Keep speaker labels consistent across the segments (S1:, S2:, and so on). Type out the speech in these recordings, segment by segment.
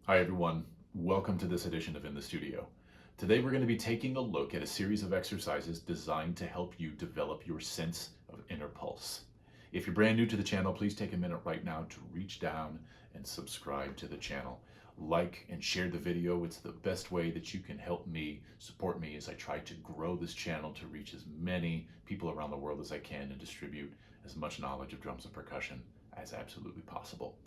S1: Hi everyone, welcome to this edition of In the Studio. Today we're going to be taking a look at a series of exercises designed to help you develop your sense of inner pulse. If you're brand new to the channel, please take a minute right now to reach down and subscribe to the channel. Like and share the video. It's the best way that you can help me, support me as I try to grow this channel to reach as many people around the world as I can and distribute as much knowledge of drums and percussion as absolutely possible.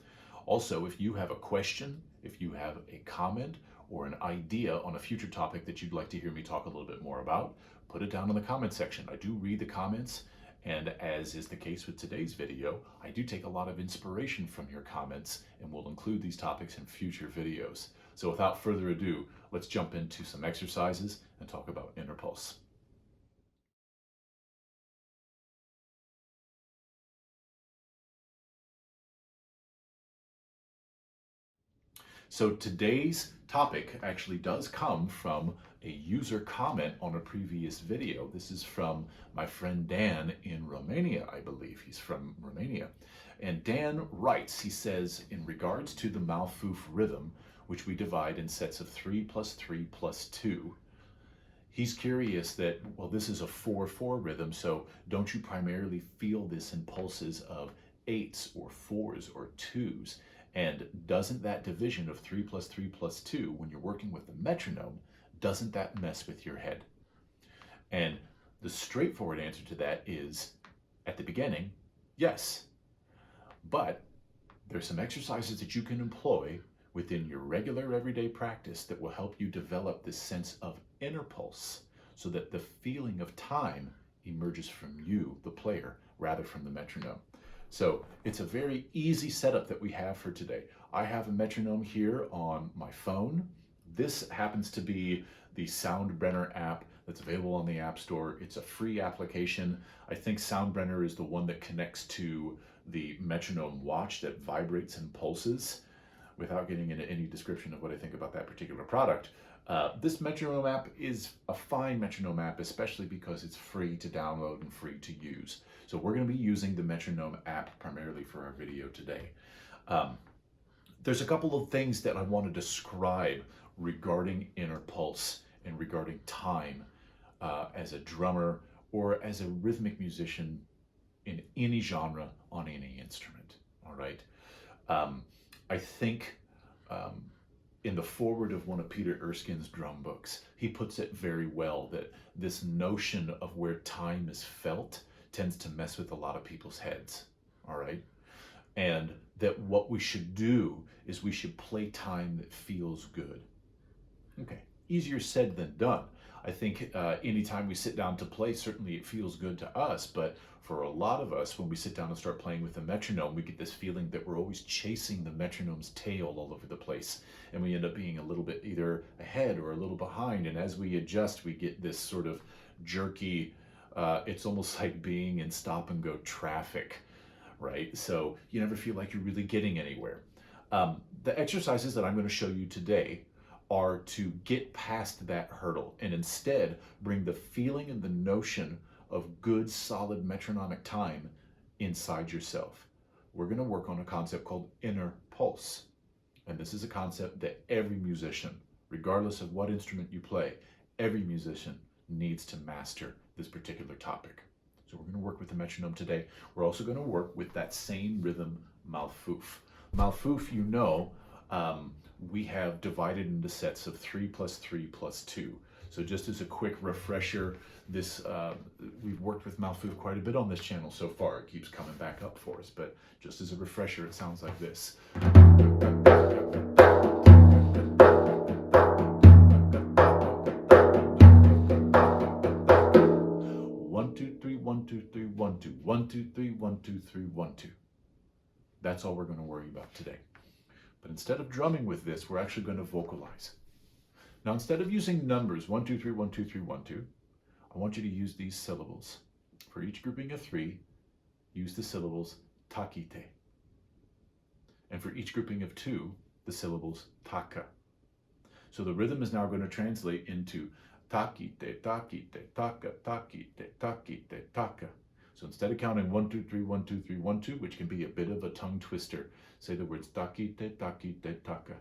S1: Also, if you have a question, if you have a comment or an idea on a future topic that you'd like to hear me talk a little bit more about, put it down in the comment section. I do read the comments, and as is the case with today's video, I do take a lot of inspiration from your comments and will include these topics in future videos. So without further ado, let's jump into some exercises and talk about inner pulse. So today's topic actually does come from a user comment on a previous video. This is from my friend Dan in Romania, I believe. He's from Romania. And Dan writes, he says, in regards to the Malfuf rhythm, which we divide in sets of 3 plus 3 plus 2, he's curious that, well, this is a 4/4 rhythm, so don't you primarily feel this in pulses of 8s or 4s or 2s? And doesn't that division of 3 plus 3 plus 2, when you're working with the metronome, doesn't that mess with your head? And the straightforward answer to that is, at the beginning, yes. But there's some exercises that you can employ within your regular everyday practice that will help you develop this sense of inner pulse so that the feeling of time emerges from you, the player, rather from the metronome. So it's a very easy setup that we have for today. I have a metronome here on my phone. This happens to be the Soundbrenner app that's available on the App Store. It's a free application. I think Soundbrenner is the one that connects to the metronome watch that vibrates and pulses. Without getting into any description of what I think about that particular product, this metronome app is a fine metronome app, especially because it's free to download and free to use. So we're going to be using the metronome app primarily for our video today. There's a couple of things that I want to describe regarding inner pulse and regarding time as a drummer or as a rhythmic musician in any genre on any instrument. All right. I think in the foreword of one of Peter Erskine's drum books, he puts it very well that this notion of where time is felt tends to mess with a lot of people's heads, all right? And that what we should do is we should play time that feels good. Okay, easier said than done. I think anytime we sit down to play, certainly it feels good to us, but for a lot of us, when we sit down and start playing with the metronome, we get this feeling that we're always chasing the metronome's tail all over the place, and we end up being a little bit either ahead or a little behind, and as we adjust, we get this sort of jerky, it's almost like being in stop and go traffic, right? So you never feel like you're really getting anywhere. The exercises that I'm going to show you today are to get past that hurdle and instead bring the feeling and the notion of good, solid metronomic time inside yourself. We're going to work on a concept called inner pulse. And this is a concept that every musician, regardless of what instrument you play, every musician needs to master this particular topic. So we're going to work with the metronome today. We're also going to work with that same rhythm, Malfuf. Malfuf, you know, we have divided into sets of 3 plus 3 plus 2. So just as a quick refresher, this we've worked with Malfuf quite a bit on this channel so far. It keeps coming back up for us, but just as a refresher, it sounds like this. 1 2 3 1 2 3 1 2 1 2 3 1 2 3 1 2. That's all we're going to worry about today. But instead of drumming with this, we're actually going to vocalize. Now, instead of using numbers 1 2 3 1 2 3 1 2, I want you to use these syllables. For each grouping of 3, use the syllables takite. And for each grouping of 2, the syllables taka. So the rhythm is now going to translate into takite, takite, taka, takite, takite, taka. So instead of counting 1 2 3 1 2 3 1 2, which can be a bit of a tongue twister, say the words takite, takite, taka.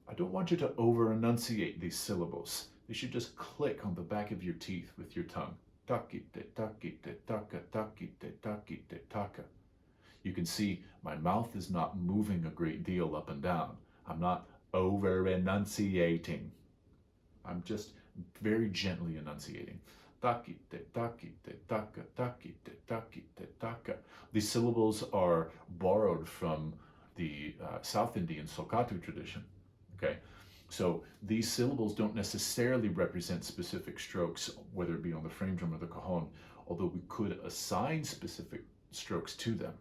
S1: I don't want you to over-enunciate these syllables. They should just click on the back of your teeth with your tongue. Takite, takite, taka, takite, takite, taka. You can see my mouth is not moving a great deal up and down. I'm not over-enunciating. I'm just very gently enunciating. Takite, takite, taka, takite, takite, taka. These syllables are borrowed from the South Indian Sohkatu tradition. Okay, so these syllables don't necessarily represent specific strokes, whether it be on the frame drum or the cajon, although we could assign specific strokes to them.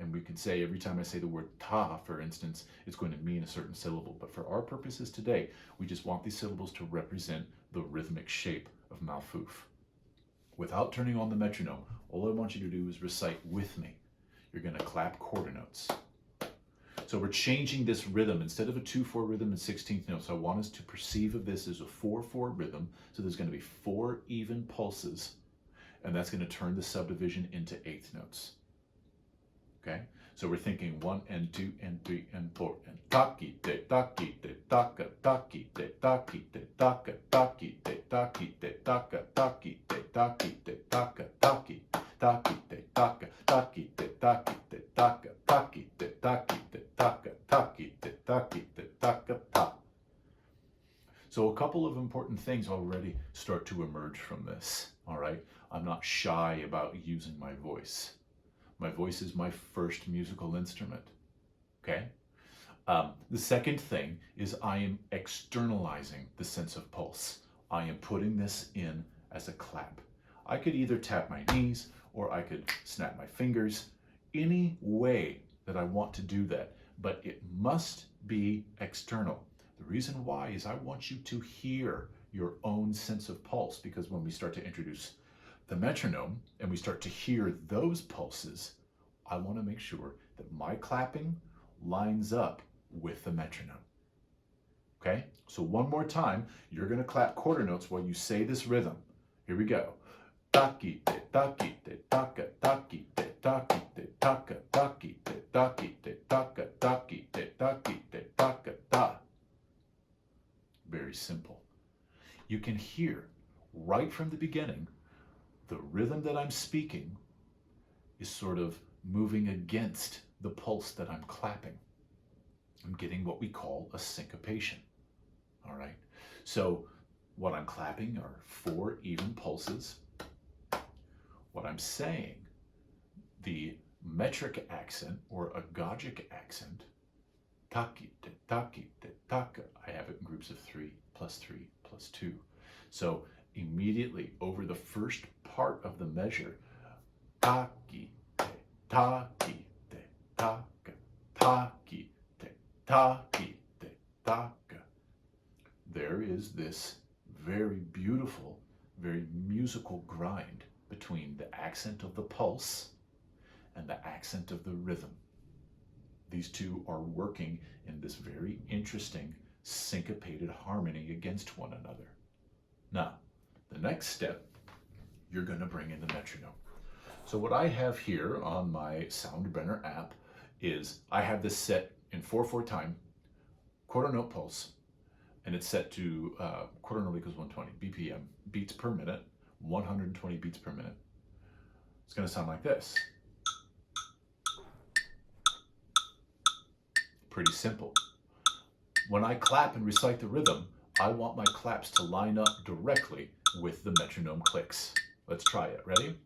S1: And we could say every time I say the word ta, for instance, it's going to mean a certain syllable. But for our purposes today, we just want these syllables to represent the rhythmic shape of Malfuf. Without turning on the metronome, all I want you to do is recite with me. You're going to clap quarter notes. So we're changing this rhythm. Instead of a 2/4 rhythm and 16th notes, I want us to perceive of this as a 4/4 rhythm. So there's going to be 4 even pulses, and that's going to turn the subdivision into 8th notes. Okay, so we're thinking 1 and 2 and 3 and 4 and takite, takite, taka, takite, takite, taka, takite, takite, taka, takite, takite, taka, takite, takite, taka, takite, takite, taka, takite, takite, taka, takite, takite, taka, ta. So a couple of important things already start to emerge from this. All right, I'm not shy about using my voice. My voice is my first musical instrument, okay? The second thing is I am externalizing the sense of pulse. I am putting this in as a clap. I could either tap my knees or I could snap my fingers, any way that I want to do that, but it must be external. The reason why is I want you to hear your own sense of pulse, because when we start to introduce the metronome and we start to hear those pulses, I want to make sure that my clapping lines up with the metronome. Okay, so one more time, you're going to clap quarter notes while you say this rhythm. Here we go. Takite, takite, taka, takite, takite, taka, takite, takite, taka, takite, takite, taka, ta. Very simple. You can hear right from the beginning the rhythm that I'm speaking is sort of moving against the pulse that I'm clapping. I'm getting what we call a syncopation. All right. So what I'm clapping are 4 even pulses. What I'm saying, the metric accent or agogic accent, takite, takite, taka, I have it in groups of 3 plus 3 plus 2. So immediately over the first part of the measure, takite, takite, taka, takite, takite, taka. There is this very beautiful, very musical grind between the accent of the pulse and the accent of the rhythm. These two are working in this very interesting syncopated harmony against one another. Now, the next step, you're going to bring in the metronome. So what I have here on my Soundbrenner app is I have this set in 4/4 time, quarter note pulse, and it's set to quarter note equals 120 BPM, beats per minute, 120 beats per minute. It's going to sound like this. Pretty simple. When I clap and recite the rhythm, I want my claps to line up directly with the metronome clicks. Let's try it. Ready?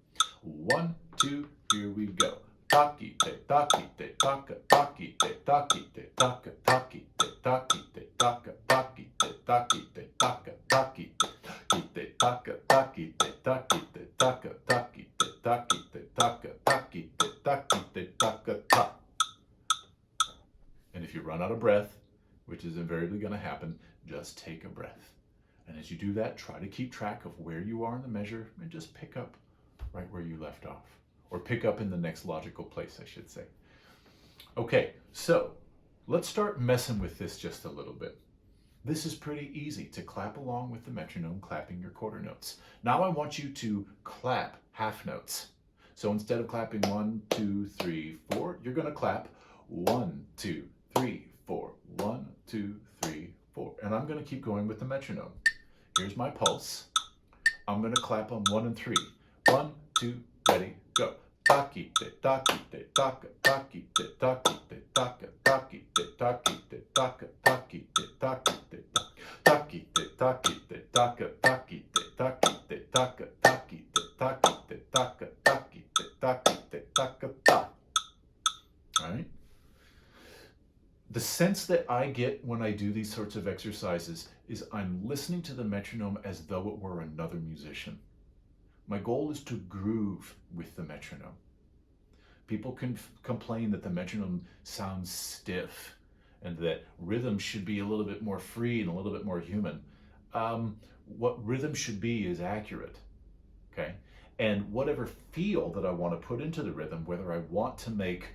S1: 1, 2, here we go. Takite, takite, taka, takite, takite, taka, takite, takite, taka, takite, takite, taka, takite, takite, taka, takite, takite, taka, takite, takite, taka, takite, takite, taka, ta. And if you run out of breath, which is invariably going to happen, just take a breath. And as you do that, try to keep track of where you are in the measure and just pick up right where you left off. Or pick up in the next logical place, I should say. Okay, so let's start messing with this just a little bit. This is pretty easy to clap along with the metronome, clapping your quarter notes. Now I want you to clap half notes. So instead of clapping 1, 2, 3, 4, you're going to clap 1, 2, 3, 4, 1, 2, 3, 4. And I'm going to keep going with the metronome. Here's my pulse. I'm going to clap on 1 and 3. 1, 2, ready, go. Taki te taki te taka taki te taki te taka taki te taki te taka taki te taki te taki te taki te taka taki te taki te taka taki te taki te taka taki te taki te taka ta. All right? The sense that I get when I do these sorts of exercises is I'm listening to the metronome as though it were another musician. My goal is to groove with the metronome. People can complain that the metronome sounds stiff and that rhythm should be a little bit more free and a little bit more human. What rhythm should be is accurate, okay? And whatever feel that I want to put into the rhythm, whether I want to make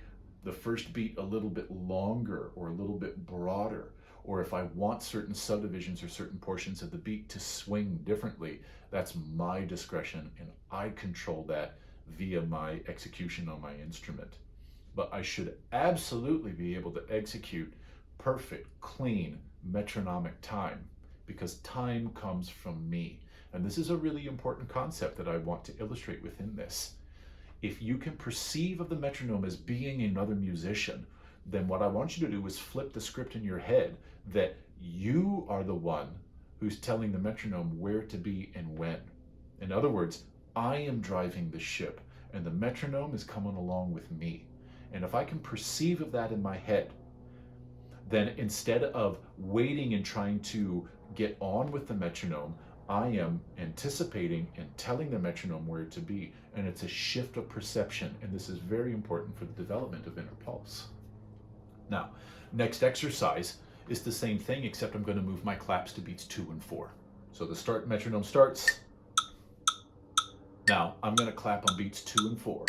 S1: the first beat a little bit longer or a little bit broader, or if I want certain subdivisions or certain portions of the beat to swing differently, that's my discretion and I control that via my execution on my instrument. But I should absolutely be able to execute perfect, clean, metronomic time, because time comes from me. And this is a really important concept that I want to illustrate within this. If you can perceive of the metronome as being another musician, then what I want you to do is flip the script in your head that you are the one who's telling the metronome where to be and when. In other words, I am driving the ship and the metronome is coming along with me. And if I can perceive of that in my head, then instead of waiting and trying to get on with the metronome, I am anticipating and telling the metronome where to be. And it's a shift of perception. And this is very important for the development of inner pulse. Now, next exercise is the same thing, except I'm going to move my claps to beats 2 and 4. So the metronome starts. Now I'm going to clap on beats 2 and 4.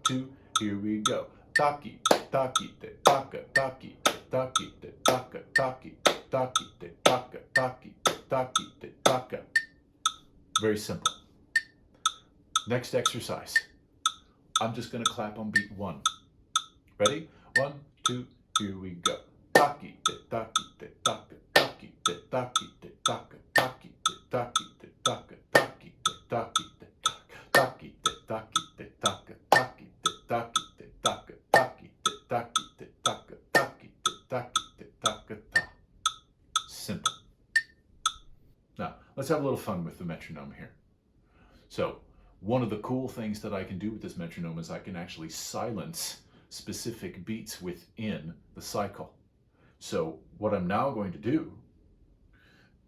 S1: 2, here we go. Taki, taki, te, taka, taki, te, taki, te, taka, taki, te, taki, te, taka, taki, te, taki, te, taka. Very simple. Next exercise. I'm just going to clap on beat 1. Ready? 1, 2, here we go. Taki, te, taki, te, taka, taki, te, taki, te, taka, taki, te, taki, te, taka, taki, te, taki, te, taki, te, taki, te, taka, taki, te, taki, te, taka, taki, te, taki, te, taka, taki, te, taki, te, taka, ta. Simple. Now, let's have a little fun with the metronome here. So, one of the cool things that I can do with this metronome is I can actually silence specific beats within the cycle. So, what I'm now going to do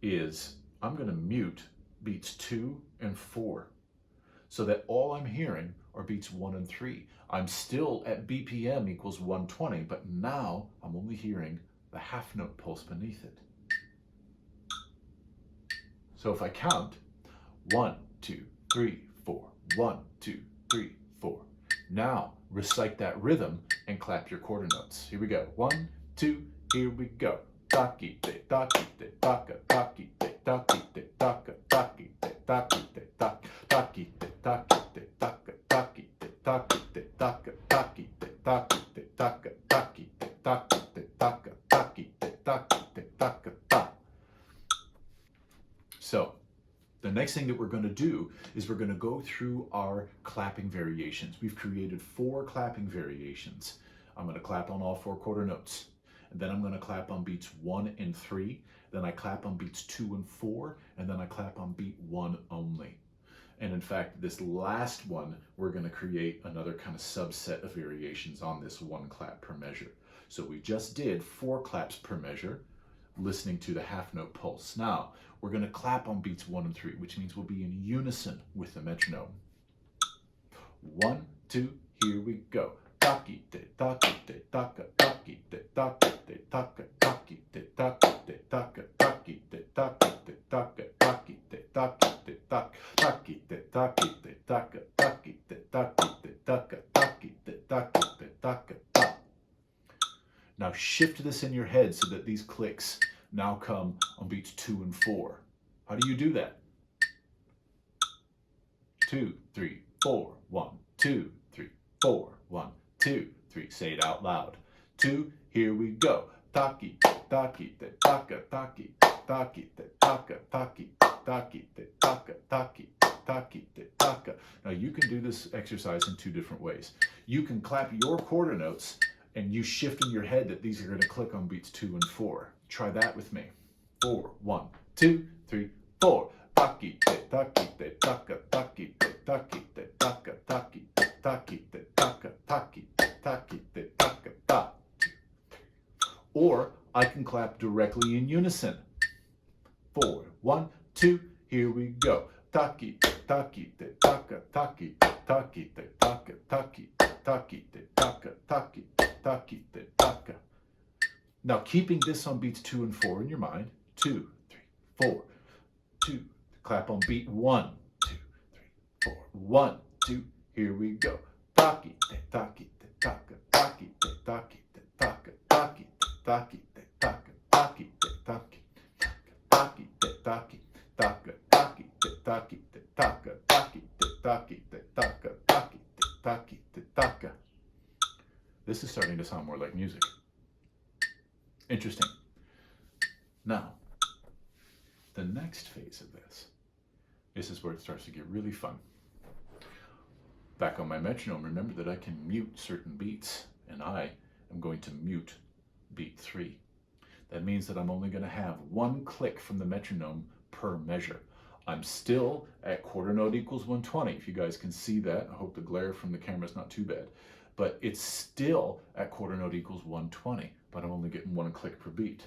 S1: is I'm going to mute beats 2 and 4. So that all I'm hearing are beats 1 and 3. I'm still at BPM equals 120, but now I'm only hearing the half note pulse beneath it. So if I count 1, 2, 3, 4, 1, 2, 3, 4. Now recite that rhythm and clap your quarter notes. Here we go. 1, 2, here we go. Taki te taki te taka taki te taki te taka taki te taki te taki taki te taki te taka taki te taki te taka taki te taki te taka taki te taki te taka taki te taki te taka ta. So the next thing that we're going to do is we're going to go through our clapping variations. We've created 4 clapping variations. I'm going to clap on all 4 quarter notes. And then I'm going to clap on beats 1 and 3. Then I clap on beats 2 and 4. And then I clap on beat 1 only. And in fact, this last one, we're going to create another kind of subset of variations on this 1 clap per measure. So we just did 4 claps per measure, listening to the half note pulse. Now, we're going to clap on beats 1 and 3, which means we'll be in unison with the metronome. 1, 2, here we go. Taki te taki te taka taki te taki te taka taki te taki te taka taki te taki te taka taki te taki te taki te taki te taka taki te taki te taka taki te taki te taka ta. Now shift this in your head so that these clicks now come on beats 2 and 4. How do you do that? 2, 3, 4, 1, 2, 3, 4, 1, 2, 3. Say it out loud. 2, here we go. Taki, taki, te, taka, taki, taki, taka, taki, taki, taka, taki, taki, taka. Now you can do this exercise in two different ways. You can clap your quarter notes and you shift in your head that these are going to click on beats 2 and 4. Try that with me. 4, 1, 2, 3, 4. Taki, taki, taka, taki, taki, taka, taki, taki, taka, taki, taki, taka, ta. Or I can clap directly in unison. 4, 1, 2, here we go. Taki, taki, taka, taki, taki, taka, taki, taki, taka, taki, taki, taka. Now keeping this on beats 2 and 4 in your mind. 2, 3, 4, 2. Clap on beat 1, 2, 3, 4, 1, 2. Here we go. Taki, taki, taka, taki, taki, taka, taki, taki, taka, taki, taki, taki, taki, taka, taki, taki, taka, taki, taki, taka, taki, taki, taka. This is starting to sound more like music. Interesting. Now, the next phase of this is where it starts to get really fun. Back on my metronome, remember that I can mute certain beats, and I am going to mute beat 3. That means that I'm only going to have one click from the metronome per measure. I'm still at quarter note equals 120. If you guys can see that, I hope the glare from the camera is not too bad. But it's still at quarter note equals 120, but I'm only getting one click per beat.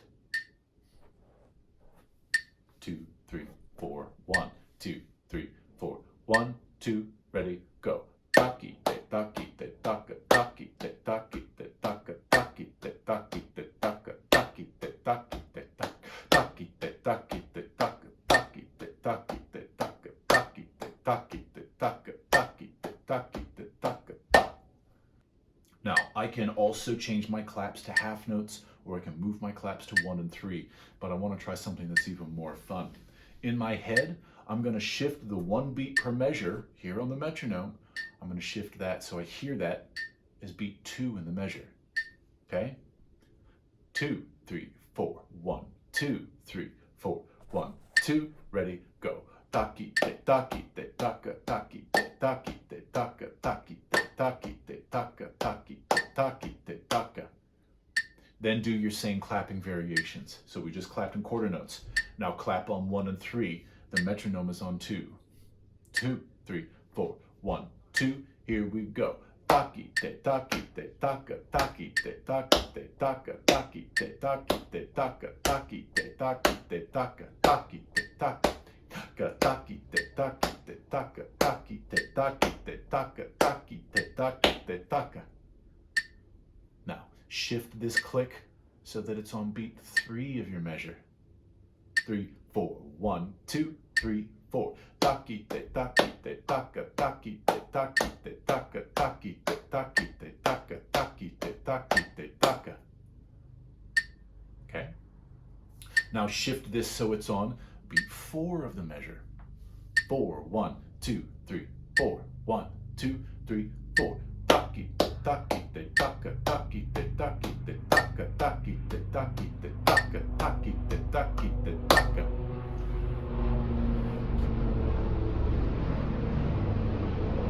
S1: 2, 3, 4, 1, 2, 3, 4, 1, 2, ready, go. Taki, taki, taka, taki, taki, taka, taki, taki, taka, taki, taki, taki, taki, taka, taki, taki, taka, taki, taki, taka, taki, taki, taka. Now, I can also change my claps to half notes, or I can move my claps to 1 and 3, but I want to try something that's even more fun. In my head, I'm going to shift the 1 beat per measure here on the metronome. I'm going to shift that so I hear that as beat 2 in the measure. Okay? 2, 3, 4, 1, 2, 3, 4, 1, 2, ready, go. Taki, taki, taka, taki, taki, taka, taki, taki, taka, taki, taki, taka. Then do your same clapping variations. So we just clapped in quarter notes. Now clap on 1 and 3. The metronome is on 2. 2, 3, 4, 1, 2. Here we go. Taki, taki, taka, taki, taki, taka, taki, taki, taka, taki, taki, taka, taki, taki. Taki, taki, taka, taki, taki, taka, taki, taki, taka. Now, shift this click so that it's on beat 3 of your measure. 3, 4, 1, 2, 3, 4. Taki, taki, taka, taki, taki, taka, taki, taki, taka, taki, taki, taka. Okay? Now shift this so it's on beat 4 of the measure. 4, 1, 2, 3, 4, 1, 2, 3, 4. Taki, taki, taka, taki, taki, taka, taki, taki, taka, taki, taki, taka.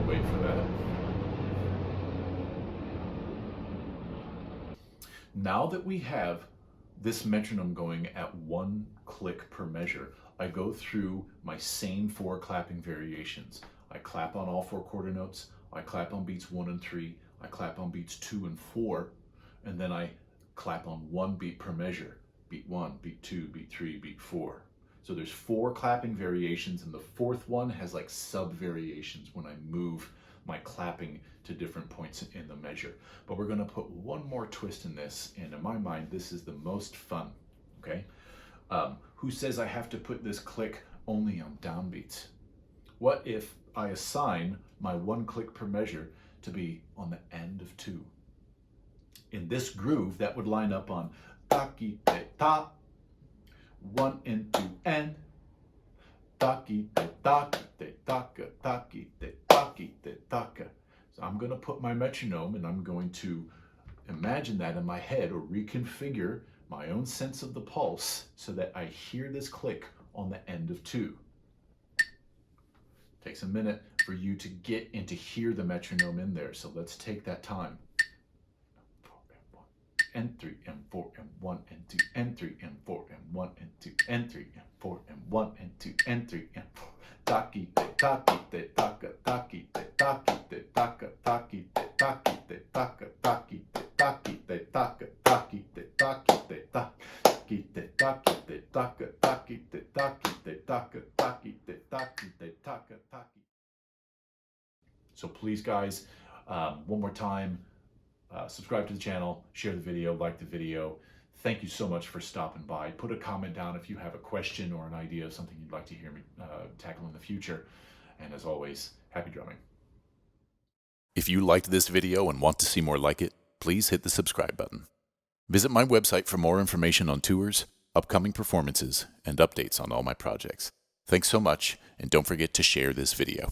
S1: Wait for that. Now that we have this metronome going at 1 click per measure, I go through my same 4 clapping variations. I clap on all 4 quarter notes, I clap on beats 1 and 3, I clap on beats 2 and 4, and then I clap on 1 beat per measure. Beat 1, beat 2, beat 3, beat 4. So there's 4 clapping variations, and the 4th one has like sub variations when I move my clapping to different points in the measure. But we're gonna put one more twist in this, and in my mind, this is the most fun, okay? Who says I have to put this click only on downbeats? What if I assign my 1 click per measure to be on the end of 2? In this groove, that would line up on taki te ta, 1 and 2 and taki te taka te taka taki te taki te taka. So I'm going to put my metronome and I'm going to imagine that in my head, or reconfigure my own sense of the pulse so that I hear this click on the end of 2. Takes a minute for you to get and to hear the metronome in there, so let's take that time. 4 and 1 and 3 and 4 and 1 and 2 and 3 and 4 and 1 and 2 and 3 and 4 and 1 and 2 and 3 and 4. Taki te taki te taka taki te taki te taka taki te taki te taka taki te taki te taka taki te taki te taki te taki te taka taki te taki te taka taki te taki te taka taki. So please, guys, one more time, subscribe to the channel, share the video, like the video. Thank you so much for stopping by. Put a comment down if you have a question or an idea of something you'd like to hear me tackle in the future. And as always, happy drumming.
S2: If you liked this video and want to see more like it, please hit the subscribe button. Visit my website for more information on tours, upcoming performances, and updates on all my projects. Thanks so much, and don't forget to share this video.